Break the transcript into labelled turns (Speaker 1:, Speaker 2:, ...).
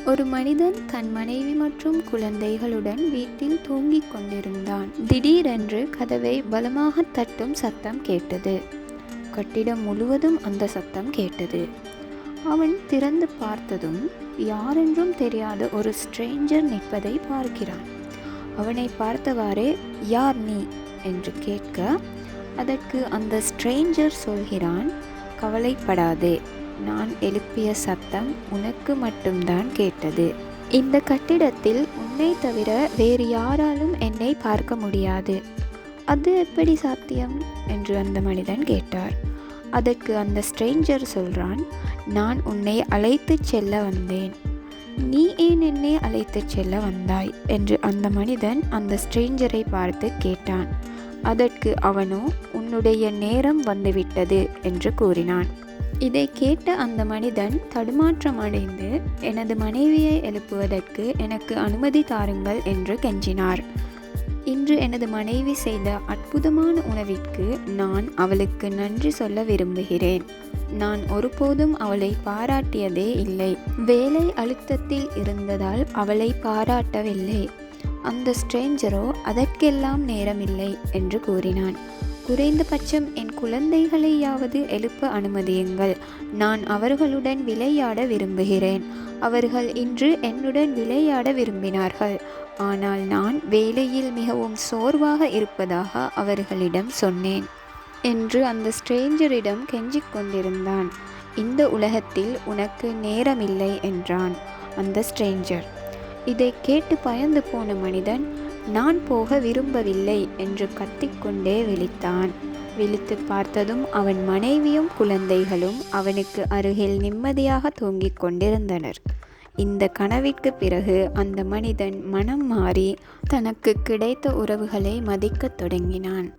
Speaker 1: ஒரு மனிதன் தன் மனைவி மற்றும் குழந்தைகளுடன் வீட்டில் தூங்கிக் கொண்டிருந்தான். திடீரென்று கதவை பலமாக தட்டும் சத்தம் கேட்டது. கட்டிடம் முழுவதும் அந்த சத்தம் கேட்டது. அவன் திறந்து பார்த்ததும் யாரென்றும் தெரியாத ஒரு ஸ்ட்ரேஞ்சர் நிற்பதை பார்க்கிறான். அவனை பார்த்தவாறே, "யார் நீ?" என்று கேட்க, அதற்கு அந்த ஸ்ட்ரேஞ்சர் சொல்கிறான், "கவலைப்படாதே, நான் எழுப்பிய சத்தம் உனக்கு மட்டும்தான் கேட்டது. இந்த கட்டிடத்தில் உன்னை தவிர வேறு யாராலும் என்னை பார்க்க முடியாது." "அது எப்படி சாத்தியம்?" என்று அந்த மனிதன் கேட்டார். அதற்கு அந்த ஸ்ட்ரேஞ்சர் சொல்றான், "நான் உன்னை அழைத்துச் செல்ல வந்தேன்." "நீ ஏன் என்னை அழைத்துச் செல்ல வந்தாய்?" என்று அந்த மனிதன் அந்த ஸ்ட்ரேஞ்சரை பார்த்து கேட்டான். அதற்கு அவனோ, "உன்னுடைய நேரம் வந்துவிட்டது" என்று கூறினான். இதை கேட்ட அந்த மனிதன் தடுமாற்றம் அடைந்து, "எனது மனைவியை எழுப்புவதற்கு எனக்கு அனுமதி தாருங்கள்" என்று கெஞ்சினார். "இன்று எனது மனைவி செய்த அற்புதமான உணவிற்கு நான் அவளுக்கு நன்றி சொல்ல விரும்புகிறேன். நான் ஒருபோதும் அவளை பாராட்டியதே இல்லை. வேலை அழுத்தத்தில் இருந்ததால் அவளை பாராட்டவில்லை." அந்த ஸ்ட்ரேஞ்சரோ, "அதற்கெல்லாம் நேரமில்லை" என்று கூறினான். "குறைந்தபட்சம் என் குழந்தைகளையாவது எழுப்ப அனுமதியுங்கள். நான் அவர்களுடன் விளையாட விரும்புகிறேன். அவர்கள் இன்று என்னுடன் விளையாட விரும்பினார்கள். ஆனால் நான் வேலையில் மிகவும் சோர்வாக இருப்பதாக அவர்களிடம் சொன்னேன்" என்று அந்த ஸ்ட்ரேஞ்சரிடம் கெஞ்சிக் கொண்டிருந்தான். "இந்த உலகத்தில் உனக்கு நேரமில்லை" என்றான் அந்த ஸ்ட்ரேஞ்சர். இதை கேட்டு பயந்து போன மனிதன், "நான் போக விரும்பவில்லை" என்று கத்திக்கொண்டே விழித்தான். விழித்து பார்த்ததும் அவன் மனைவியும் குழந்தைகளும் அவனுக்கு அருகில் நிம்மதியாக தூங்கிக் கொண்டிருந்தனர். இந்த கனவிற்கு பிறகு அந்த மனிதன் மனம் மாறி தனக்கு கிடைத்த உறவுகளை மதிக்கத் தொடங்கினான்.